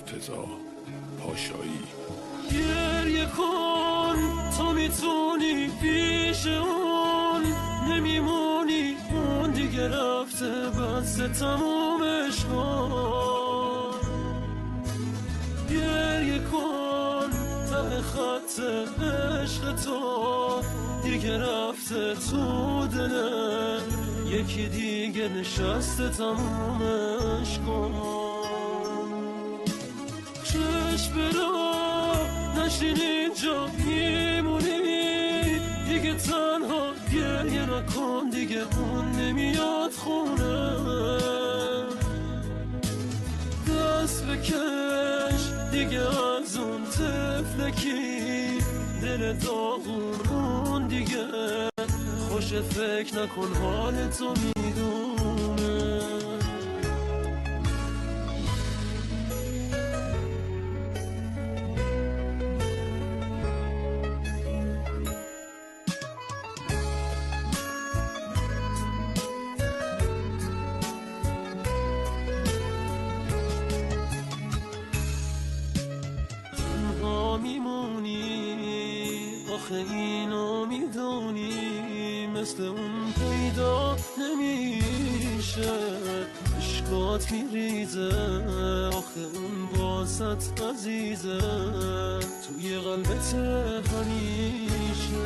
مرتضی پاشایی. گریه کن تو میتونی، پیش اون نمیمونی، اون دیگه رفته بس تمومش کن. گریه کن ته خط عشق تو دیگه رفته تو دله، یکی دیگه نشسته تمومش کن. چشم را نشین اینجا میمونی، دیگه تنها گریه نکن، دیگه اون نمیاد خونه. دست بکش دیگه از اون طفلکی، دل داغون اون دیگه خوش، فکر نکن حال تو میدونه. میمونی آخه اینو میدونی، مثل اون پیدا نمیشه، اشکات میریزه آخه اون واسط عزیزه، توی قلبت همیشه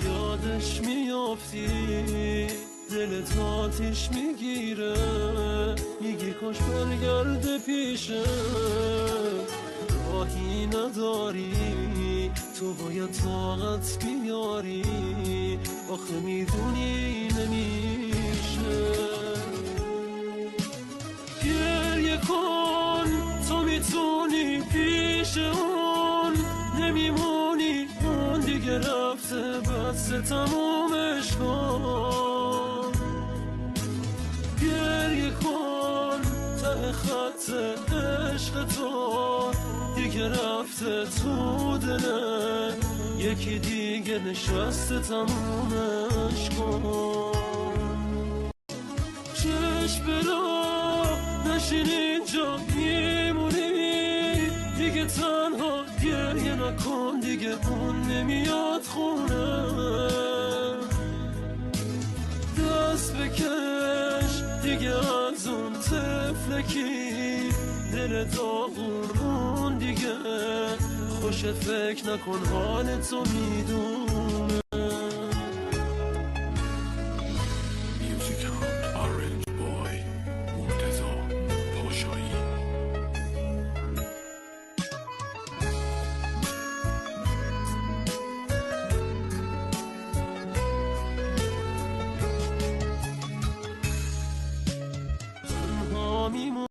یادش میافتی، دلت آتیش میگیره، میگی کاش برگرده پیشه. راهی نداری تو باید طاقت بیاری، آخه میدونی نمیشه. گریه کن تو میتونی، پیش اون نمیمونی، اون دیگه رفته بس تمومش کن. گریه کن ته خط عشق تو دیگه رفته تو دله، یکی دیگه نشسته تمومش کن. چشم را نشین اینجا میمونی، دیگه تنها گریه نکن، دیگه اون نمیاد خونه. دست بکش دیگه از اون طفلکی، دل داغون اون دیگه خوش، فکر نکن حال تو میدونه.